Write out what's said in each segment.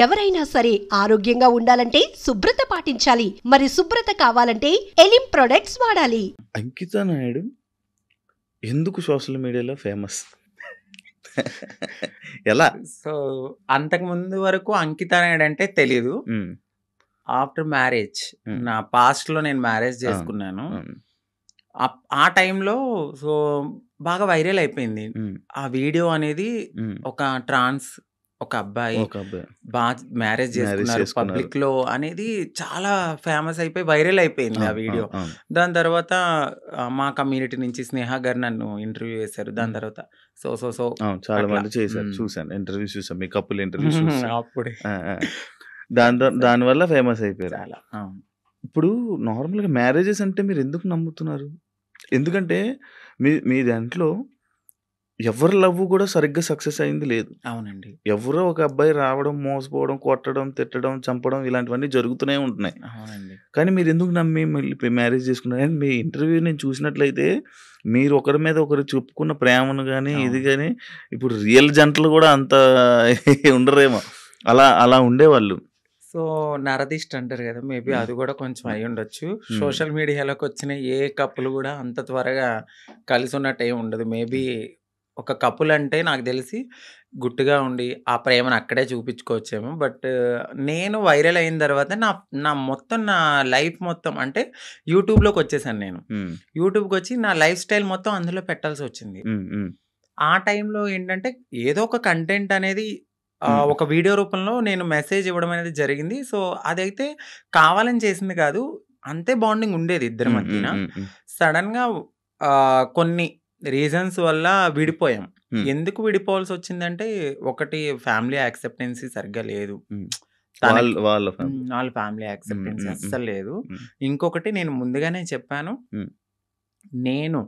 ఎవరైనా సరే ఆరోగ్యంగా ఉండాలంటే శుభ్రత పాటించాలి. మరి శుభ్రత కావాలంటే ఎలిం ప్రొడక్ట్స్ వాడాలి. అంకిత నాయుడు ఎందుకు సోషల్ మీడియాలో ఫేమస్? ఎలా? సో అంతకు ముందు వరకు అంకిత నాయుడు అంటే తెలీదు. ఆఫ్టర్ మ్యారేజ్ నా పాస్ట్ లో నేను మ్యారేజ్ చేసుకున్నాను. ఆ టైంలో సో బాగా వైరల్ అయిపోయింది ఆ వీడియో అనేది. ఒక ట్రాన్స్ ఒక అబ్బాయి బాగా మ్యారేజ్ చేసుకున్నారు పబ్లిక్ లో అనేది చాలా ఫేమస్ అయిపోయి వైరల్ అయిపోయింది ఆ వీడియో. దాని తర్వాత మా కమ్యూనిటీ నుంచి స్నేహ గారు నన్ను ఇంటర్వ్యూ చేశారు. దాని తర్వాత సో సో సో చాలా మంది చేశారు, చూసాను ఇంటర్వ్యూ చూసాను, మీ కపుల్ ఇంటర్వ్యూ అప్పుడే దానివల్ల ఫేమస్ అయిపోయారు. చాలా ఇప్పుడు నార్మల్గా మ్యారేజెస్ అంటే మీరు ఎందుకు నమ్ముతున్నారు? ఎందుకంటే మీ దాంట్లో ఎవరి లవ్ కూడా సరిగ్గా సక్సెస్ అయింది లేదు. అవునండి. ఎవరో ఒక అబ్బాయి రావడం, మోసపోవడం, కొట్టడం, తిట్టడం, చంపడం ఇలాంటివన్నీ జరుగుతూనే ఉంటున్నాయి. అవునండి. కానీ మీరు ఎందుకు నమ్మి మళ్ళీ మ్యారేజ్ చేసుకున్నారు? అండ్ మీ ఇంటర్వ్యూ నేను చూసినట్లయితే మీరు ఒకరి మీద ఒకరు చెప్పుకున్న ప్రేమను కానీ ఇది కానీ ఇప్పుడు రియల్ జంటలు కూడా అంత ఉండరేమో, అలా ఉండేవాళ్ళు. సో నరదిష్ట అంటారు కదా, మేబీ అది కూడా కొంచెం అయి ఉండొచ్చు. సోషల్ మీడియాలోకి వచ్చిన ఏ కప్పులు కూడా అంత త్వరగా కలిసి ఉన్నట్టు ఏమి ఉండదు. మేబీ ఒక కపుల్ అంటే నాకు తెలిసి గుట్టుగా ఉండి ఆ ప్రేమను అక్కడే చూపించుకోవచ్చేమో. బట్ నేను వైరల్ అయిన తర్వాత నా లైఫ్ మొత్తం అంటే యూట్యూబ్లోకి వచ్చేసాను. నేను యూట్యూబ్కి వచ్చి నా లైఫ్ స్టైల్ మొత్తం అందులో పెట్టాల్సి వచ్చింది. ఆ టైంలో ఏంటంటే ఏదో ఒక కంటెంట్ అనేది ఒక వీడియో రూపంలో నేను మెసేజ్ ఇవ్వడం అనేది జరిగింది. సో అదైతే కావాలని చేసింది కాదు, అంతే బాండింగ్ ఉండేది ఇద్దరి మధ్యన. సడన్గా కొన్ని రీజన్స్ వల్ల విడిపోయాం. ఎందుకు విడిపోవాల్సి వచ్చిందంటే ఒకటి ఫ్యామిలీ యాక్సెప్టెన్సీ సరిగ్గా లేదు, వాళ్ళ ఫ్యామిలీ యాక్సెప్టెన్సీ అస్సలు లేదు. ఇంకొకటి నేను ముందుగానే చెప్పాను, నేను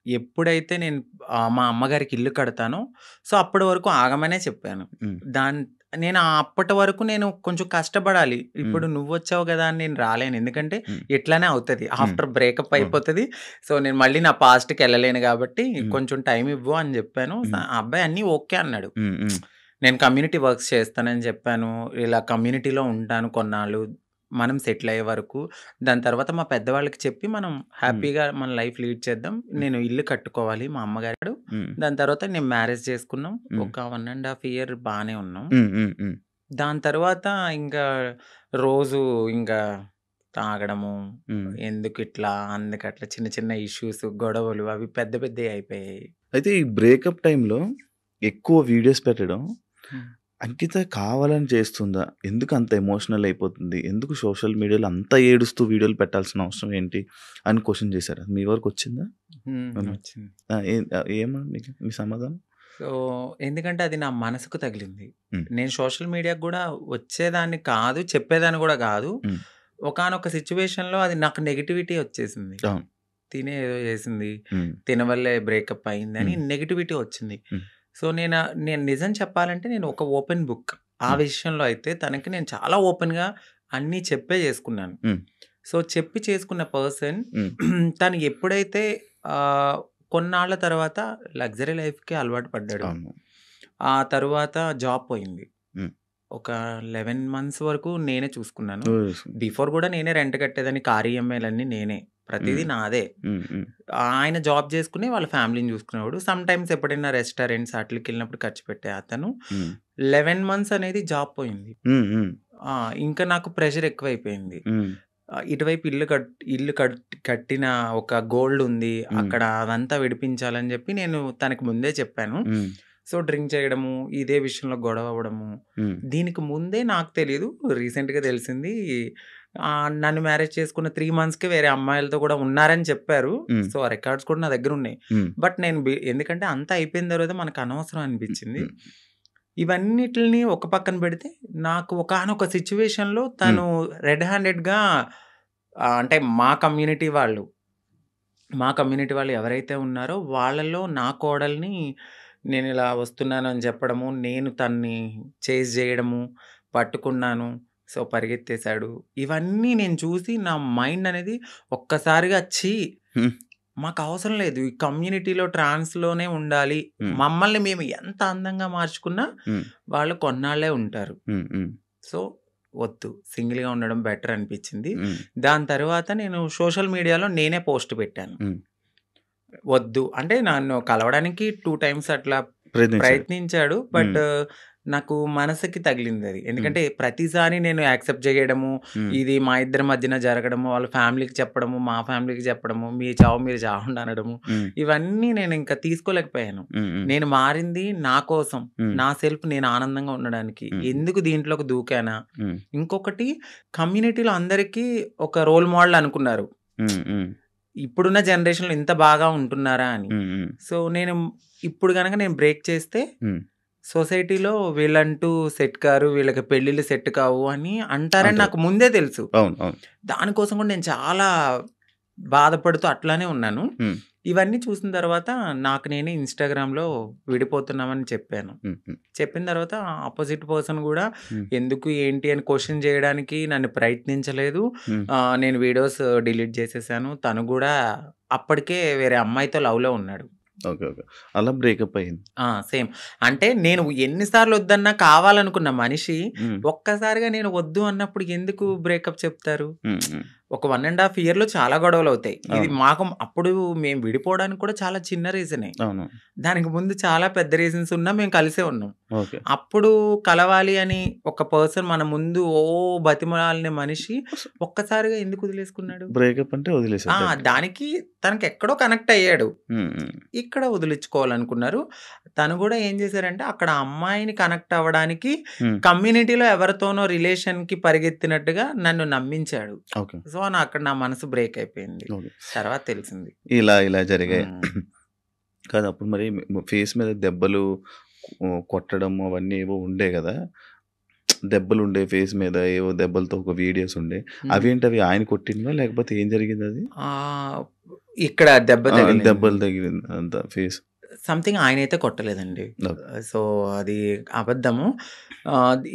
ఎప్పుడైతే నేను మా అమ్మగారికి ఇల్లు కడతానో సో అప్పటి వరకు ఆగమనే చెప్పాను. నేను అప్పటి వరకు నేను కొంచెం కష్టపడాలి. ఇప్పుడు నువ్వు వచ్చావు కదా అని నేను రాలేను, ఎందుకంటే ఇట్లానే అవుతుంది, ఆఫ్టర్ బ్రేకప్ అయిపోతుంది. సో నేను మళ్ళీ నా పాస్ట్కి వెళ్ళలేను కాబట్టి కొంచెం టైం ఇవ్వు అని చెప్పాను. ఆ అబ్బాయి అన్నీ ఓకే అన్నాడు. నేను కమ్యూనిటీ వర్క్స్ చేస్తానని చెప్పాను, ఇలా కమ్యూనిటీలో ఉంటాను కొన్నాళ్ళు, మనం సెటిల్ అయ్యే వరకు. దాని తర్వాత మా పెద్దవాళ్ళకి చెప్పి మనం హ్యాపీగా మన లైఫ్ లీడ్ చేద్దాం, నేను ఇల్లు కట్టుకోవాలి మా అమ్మగారు. దాని తర్వాత నేను మ్యారేజ్ చేసుకున్నాం. ఒక 1.5 year బాగానే ఉన్నాం. దాని తర్వాత ఇంకా రోజు ఇంకా తాగడము, ఎందుకు ఇట్లా అందుకట్లా చిన్న చిన్న ఇష్యూస్, గొడవలు అవి పెద్ద పెద్ద అయిపోయాయి. అయితే ఈ బ్రేకప్ టైంలో ఎక్కువ వీడియోస్ పెట్టడం అంకిత కావాలని చేస్తుందా? ఎందుకు అంత ఎమోషనల్ అయిపోతుంది? ఎందుకు సోషల్ మీడియాలో అంత ఏడుస్తూ వీడియోలు పెట్టాల్సిన అవసరం ఏంటి అని క్వశ్చన్ చేశారు. మీ వరకు వచ్చిందా? ఏమో మీ సమాధానం? సో ఎందుకంటే అది నా మనసుకు తగిలింది. నేను సోషల్ మీడియాకు కూడా వచ్చేదాన్ని కాదు, చెప్పేదాన్ని కూడా కాదు. ఒకానొక సిచ్యువేషన్లో అది నాకు నెగిటివిటీ వచ్చేసింది. తినే ఏదో చేసింది, తినవల్లే బ్రేకప్ అయింది అని నెగిటివిటీ వచ్చింది. సో నేను నిజం చెప్పాలంటే నేను ఒక ఓపెన్ బుక్ ఆ విషయంలో. అయితే తనకి నేను చాలా ఓపెన్గా అన్నీ చెప్పే చేసుకున్నాను. సో చెప్పి చేసుకున్న పర్సన్ తను ఎప్పుడైతే కొన్నాళ్ళ తర్వాత లగ్జరీ లైఫ్కి అలవాటు పడ్డాడు, ఆ తర్వాత జాబ్ పోయింది. ఒక 11 months వరకు నేనే చూసుకున్నాను. బిఫోర్ కూడా నేనే రెంట్ కట్టేదాన్ని, కార్ ఈఎంఐలన్నీ నేనే, ప్రతిదీ నాదే. ఆయన జాబ్ చేసుకుని వాళ్ళ ఫ్యామిలీని చూసుకునేవాడు. సమ్ టైమ్స్ ఎప్పుడైనా రెస్టారెంట్స్ అట్లకి వెళ్ళినప్పుడు ఖర్చు పెట్టే అతను. 11 months అనేది జాబ్ పోయింది. ఇంకా నాకు ప్రెషర్ ఎక్కువైపోయింది. ఇటువైపు ఇల్లు కట్టిన ఒక గోల్డ్ ఉంది అక్కడ, అదంతా విడిపించాలని చెప్పి నేను తనకి ముందే చెప్పాను. సో డ్రింక్ చేయడము, ఇదే విషయంలో గొడవ అవ్వడము. దీనికి ముందే నాకు తెలియదు, రీసెంట్గా తెలిసింది. నన్ను మ్యారేజ్ చేసుకున్న 3 monthsకే వేరే అమ్మాయిలతో కూడా ఉన్నారని చెప్పారు. సో ఆ రికార్డ్స్ కూడా నా దగ్గర ఉన్నాయి. బట్ నేను ఎందుకంటే అంతా అయిపోయిన తర్వాత మనకు అనవసరం అనిపించింది. ఇవన్నిటిని ఒక పక్కన పెడితే నాకు ఒకానొక సిచ్యువేషన్లో తను రెడ్ హ్యాండెడ్గా అంటే మా కమ్యూనిటీ వాళ్ళు ఎవరైతే ఉన్నారో వాళ్ళలో నా కోడల్ని నేను ఇలా వస్తున్నాను అని చెప్పడము, నేను తన్ని చేజ్ చేయడము, పట్టుకున్నాను, సో పరిగెత్తేశాడు. ఇవన్నీ నేను చూసి నా మైండ్ అనేది ఒక్కసారిగా మాకు అవసరం లేదు. ఈ కమ్యూనిటీలో ట్రాన్స్‌లోనే ఉండాలి. మమ్మల్ని మేము ఎంత అందంగా మార్చుకున్నా వాళ్ళు కొన్నాళ్ళే ఉంటారు. సో, వద్దు. సింగిల్‌గా ఉండడం బెటర్ అనిపించింది. దాని తర్వాత నేను సోషల్ మీడియాలో నేనే పోస్ట్ పెట్టాను. వద్దు అంటే నన్ను కలవడానికి 2 టైమ్స్ అట్లా ప్రయత్నించాడు. బట్ నాకు మనసుకి తగిలింది అది. ఎందుకంటే ప్రతిసారి నేను యాక్సెప్ట్ చేయడము, ఇది మా ఇద్దరి మధ్యన జరగడము, వాళ్ళ ఫ్యామిలీకి చెప్పడము, మా ఫ్యామిలీకి చెప్పడము, మీ చావు మీరు చావండి అనడము, ఇవన్నీ నేను ఇంకా తీసుకోలేకపోయాను. నేను మారింది నా కోసం, నా సెల్ఫ్ నేను ఆనందంగా ఉండడానికి. ఎందుకు దీంట్లోకి దూకానా? ఇంకొకటి, కమ్యూనిటీలో అందరికీ ఒక రోల్ మోడల్ అనుకున్నారు. ఇప్పుడున్న జనరేషన్లో ఇంత బాగా ఉంటున్నారా అని. సో నేను ఇప్పుడు కనుక నేను బ్రేక్ చేస్తే సొసైటీలో వీళ్ళంటూ సెట్ కారు, వీళ్ళకి పెళ్ళిళ్ళు సెట్ కావు అని అంటారని నాకు ముందే తెలుసు. దానికోసం కూడా నేను చాలా బాధపడుతూ అట్లానే ఉన్నాను. ఇవన్నీ చూసిన తర్వాత నాకు నేనే ఇన్‌స్టాగ్రామ్‌లో విడిపోతున్నామని చెప్పాను. చెప్పిన తర్వాత ఆపోజిట్ పర్సన్ కూడా ఎందుకు ఏంటి అని క్వశ్చన్ చేయడానికి నన్ను ప్రయత్నించలేదు. నేను వీడియోస్ డిలీట్ చేసేసాను. తను కూడా అప్పటికే వేరే అమ్మాయితో లవ్‌లో ఉన్నాడు. ఓకే. అలా బ్రేకప్ అయింది. సేమ్. అంటే నేను ఎన్నిసార్లు వద్దన్నా కావాలనుకున్న మనిషి ఒక్కసారిగా నేను వద్దు అన్నప్పుడు ఎందుకు బ్రేకప్ చెప్తారు? ఒక 1.5 ఇయర్‌లో చాలా గొడవలు అవుతాయి. ఇది మాకు అప్పుడు మేము విడిపోవడానికి కూడా చాలా చిన్న రీజనే. దానికి ముందు చాలా పెద్ద రీజన్స్ ఉన్నా మేము కలిసే ఉన్నాం. అప్పుడు కలవాలి అని ఒక పర్సన్ మన ముందు బతిమలాలిన మనిషి ఒక్కసారిగా ఎందుకు వదిలేసుకున్నాడు? బ్రేకప్ అంటే వదిలేసాడు. దానికి తనకి ఎక్కడో కనెక్ట్ అయ్యాడు. ఇక్కడ వదిలించుకోవాలనుకున్నారు. తను కూడా ఏం చేశారంటే అక్కడ అమ్మాయిని కనెక్ట్ అవ్వడానికి కమ్యూనిటీలో ఎవరితోనో రిలేషన్ కి పరిగెత్తినట్టుగా నన్ను నమ్మించాడు. సో అక్కడ నా మనసు బ్రేక్ అయిపోయింది. తర్వాత తెలిసింది ఇలా జరిగాయి. కాదు, అప్పుడు మరి ఫేస్ మీద దెబ్బలు కొట్టడం అవన్నీ ఏవో ఉండే కదా, దెబ్బలు ఉండే ఫేస్ మీద, ఏవో దెబ్బలతో ఒక వీడియోస్ ఉండే, అవేంటి? అవి ఆయన కొట్టిందా లేకపోతే ఏం జరిగింది? అది ఇక్కడ దెబ్బలు తగిలింది అంత ఫేస్ సంథింగ్. ఆయన అయితే కొట్టలేదండి. సో అది అబద్ధము.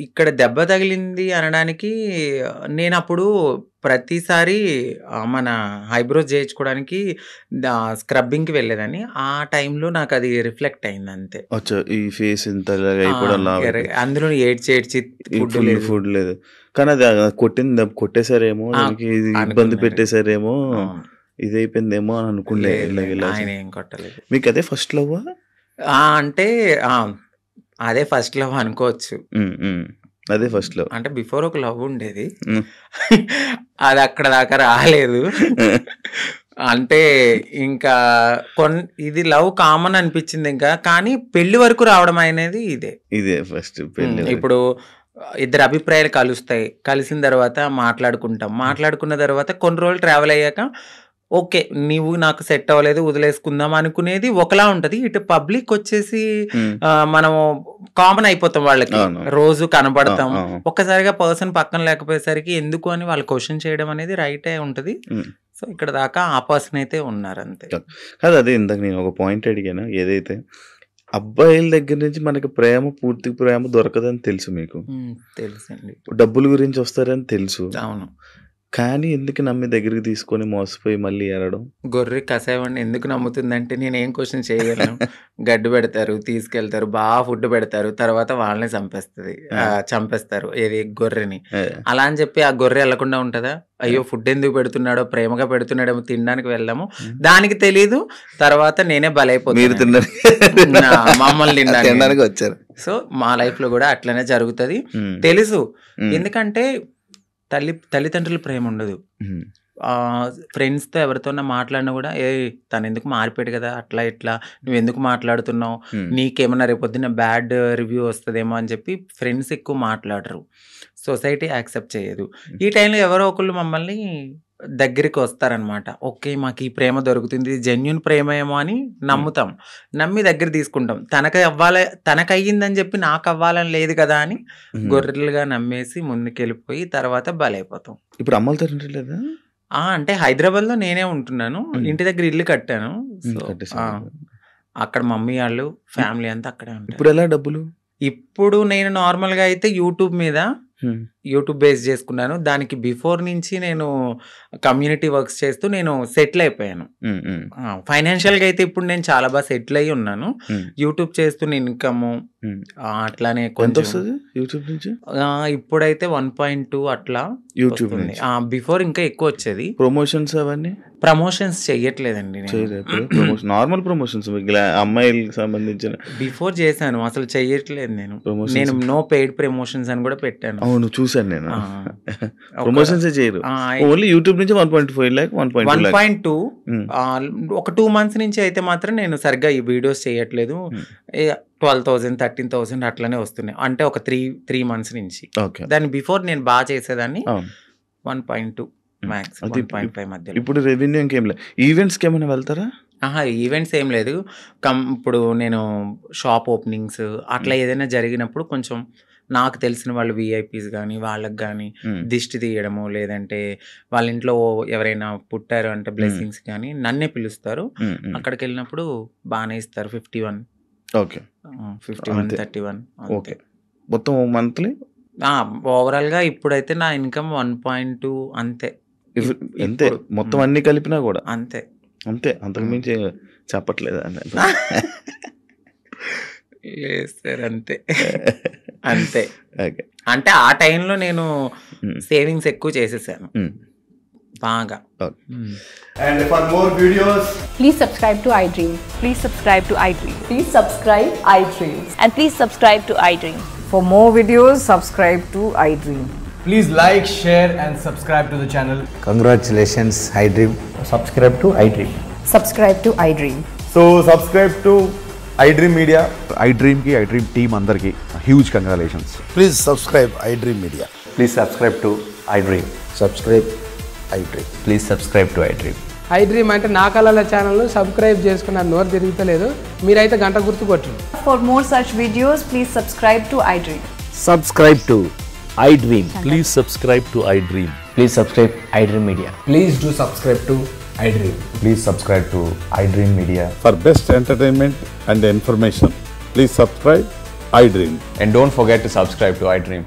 ఇక్కడ దెబ్బ తగిలింది అనడానికి నేను అప్పుడు ప్రతిసారి మన ఐబ్రోస్ చేయించుకోవడానికి స్క్రబ్బింగ్కి వెళ్ళేదాన్ని. ఆ టైంలో నాకు అది రిఫ్లెక్ట్ అయింది అంతే. ఈ ఫేస్ ఇంత అందులో ఏడ్చి ఫుడ్ లేదు. కానీ అది కొట్టేసారేమో, ఇబ్బంది పెట్టేసారేమో, ఇదైపోయిందేమో అని అనుకుండే. ఆయన ఏం కొట్టలేదు. మీకు అదే ఫస్ట్ లవ్? అంటే అదే ఫస్ట్ లవ్ అనుకోవచ్చు. అదే ఫస్ట్ లవ్. అంటే బిఫోర్ ఒక లవ్ ఉండేది, అది అక్కడ దాకా రాలేదు. అంటే ఇంకా ఇది లవ్ కామన్ అనిపించింది ఇంకా. కానీ పెళ్లి వరకు రావడం అనేది ఇదే ఫస్ట్ పెళ్లి. ఇప్పుడు ఇద్దరు అభిప్రాయాలు కలుస్తాయి. కలిసిన తర్వాత మాట్లాడుకున్న తర్వాత కొన్ని రోజులు ట్రావెల్ అయ్యాక ఓకే నీవు నాకు సెట్ అవ్వలేదు వదిలేసుకుందాం అనుకునేది ఒకలా ఉంటది. ఇటు పబ్లిక్ వచ్చేసి మనం కామన్ అయిపోతాం, వాళ్ళకి రోజు కనబడతాం. ఒక్కసారిగా పర్సన్ పక్కన లేకపోయేసరికి ఎందుకు అని వాళ్ళు క్వశ్చన్ చేయడం అనేది రైటే ఉంటది. సో ఇక్కడ దాకా ఆ పర్సన్ అయితే ఉన్నారు అంతే. కాదు, అదే ఇందాక నేను ఒక పాయింట్ అడిగాను. ఏదైతే అబ్బాయిల దగ్గర నుంచి మనకి పూర్తి ప్రేమ దొరకదని తెలుసు, మీకు తెలుసండి. డబ్బుల గురించి వస్తారని తెలుసు. అవును. కానీ ఎందుకు నమ్మి దగ్గరికి తీసుకొని మోసపోయి మళ్ళీ ఏడడం? గొర్రె కసాయవాడిని ఎందుకు నమ్ముతుందంటే నేను ఏం క్వశ్చన్ చేయగలను. గడ్డు పెడతారు, తీసుకెళ్తారు, బాగా ఫుడ్ పెడతారు, తర్వాత వాళ్ళని చంపేస్తారు ఏది గొర్రెని. అలా అని చెప్పి ఆ గొర్రె వెళ్లకుండా ఉంటుందా? అయ్యో ఫుడ్ ఎందుకు పెడుతున్నాడో, ప్రేమగా పెడుతున్నాడేమో, తినడానికి వెళ్దాము, దానికి తెలీదు. తర్వాత నేనే బలైపోతాను, మమ్మల్ని తినడానికి వచ్చారు. సో మా లైఫ్ లో కూడా అట్లనే జరుగుతుంది తెలుసు. ఎందుకంటే తల్లిదండ్రుల ప్రేమ ఉండదు. ఫ్రెండ్స్తో ఎవరితోన్నా మాట్లాడినా కూడా తను ఎందుకు మారిపోయాడు కదా, అట్లా ఇట్లా నువ్వు ఎందుకు మాట్లాడుతున్నావు, నీకేమన్నా రేపొద్దున బ్యాడ్ రివ్యూ వస్తుందేమో అని చెప్పి ఫ్రెండ్స్ ఎక్కువ మాట్లాడరు. సొసైటీ యాక్సెప్ట్ చేయదు. ఈ టైంలో ఎవరో ఒకళ్ళు మమ్మల్ని దగ్గరికి వస్తారనమాట. ఓకే మాకు ఈ ప్రేమ దొరుకుతుంది, జెన్యున్ ప్రేమ ఏమో అని నమ్ముతాం, నమ్మి దగ్గర తీసుకుంటాం. తనకు అయ్యిందని చెప్పి నాకు అవ్వాలని లేదు కదా అని గొర్రెలుగా నమ్మేసి ముందుకెళ్ళిపోయి తర్వాత బలైపోతాం. ఇప్పుడు అమ్మలతో లేదా? అంటే హైదరాబాద్ లో నేనే ఉంటున్నాను, ఇంటి దగ్గర ఇల్లు కట్టాను. అక్కడ మమ్మీ వాళ్ళు ఫ్యామిలీ అంతా అక్కడే ఉంటారు. ఇప్పుడు ఎలా డబ్బులు? ఇప్పుడు నేను నార్మల్ గా అయితే యూట్యూబ్ మీద యూట్యూబ్ బేస్ చేసుకున్నాను. దానికి బిఫోర్ నుంచి నేను కమ్యూనిటీ వర్క్స్ చేస్తూ నేను సెటిల్ అయిపోయాను. ఫైనాన్షియల్గా అయితే ఇప్పుడు నేను చాలా బాగా సెటిల్ అయ్యి ఉన్నాను. యూట్యూబ్ చేస్తున్న ఇన్కమ్ అట్లానే కొంచెం యూట్యూబ్ నుంచి ఇప్పుడైతే 1.2 అట్లా యూట్యూబ్ బిఫోర్ ఇంకా ఎక్కువ వచ్చేది. ప్రమోషన్స్ అవన్నీ ప్రమోషన్స్ చెయ్యట్లేదండి, నార్మల్ ప్రమోషన్స్ అమ్మాయిలకు సంబంధించిన బిఫోర్ చేశాను, అసలు చెయ్యట్లేదు నేను నో పెయిడ్ ప్రమోషన్స్ అని కూడా పెట్టాను. అవును చూసాను నేను. ప్రమోషన్స్ చేయరు, ఓన్లీ యూట్యూబ్ నుంచి 1.5 lakh 1.2 ఒక 2 months నుంచి అయితే మాత్రం నేను సరిగ్గా ఈ వీడియోస్ చేయట్లేదు. 12,000 13,000 అట్లనే వస్తున్నాయి, అంటే ఒక 3 months నుంచి. దాని బిఫోర్ నేను బాగా చేసేదాన్ని 1.2 మ్యాక్స్ 1.5 మధ్య. ఇప్పుడు రెవెన్యూ ఇంకేం లేదు. ఈవెంట్స్కి ఏమైనా వెళ్తారా? ఈవెంట్స్ ఏం లేదు. ఇప్పుడు నేను షాప్ ఓపెనింగ్స్ అట్లా ఏదైనా జరిగినప్పుడు కొంచెం నాకు తెలిసిన వాళ్ళు విఐపీస్ కానీ వాళ్ళకి కానీ దిష్టి తీయడము, లేదంటే వాళ్ళ ఇంట్లో ఎవరైనా పుట్టారు అంటే బ్లెస్సింగ్స్ కానీ నన్నే పిలుస్తారు. అక్కడికి వెళ్ళినప్పుడు బాగానే ఇస్తారు. 51 51 31 ఓకే. మొత్తం మంత్లీ ఓవరాల్గా ఇప్పుడైతే నా ఇన్కమ్ 1.2 అంతే. అంతే మొత్తం అన్ని కలిపినా కూడా అంతే. అంతకు మించి చెప్పట్లేదు సార్. అంతే అంటే ఆ టైంలో నేను సేవింగ్స్ ఎక్కువ చేసేసాను బాగా. And for more videos, please subscribe to iDream. Please subscribe to iDream. Please subscribe iDream. And please subscribe to iDream. For more videos, subscribe to iDream. please like, share and subscribe to the channel. Congratulations, iDream. Subscribe to iDream. Subscribe to iDream. So subscribe to iDream Media. iDream ki iDream team andarki huge congratulations. Please subscribe iDream Media. Please subscribe to iDream. Subscribe iDream. Please subscribe to iDream. iDream అంటే నా కళల ఛానల్ను subscribe చేసుకున్న నోరు తిరుగుతలేదు, మీరైతే గంట గుర్తు కొట్టండి. For more such videos, please subscribe to iDream. Subscribe to iDream. Please subscribe to iDream. Please subscribe iDream Media. Please do subscribe to iDream. Please subscribe to iDream Media. For best entertainment and information, please subscribe iDream. And don't forget to subscribe to iDream.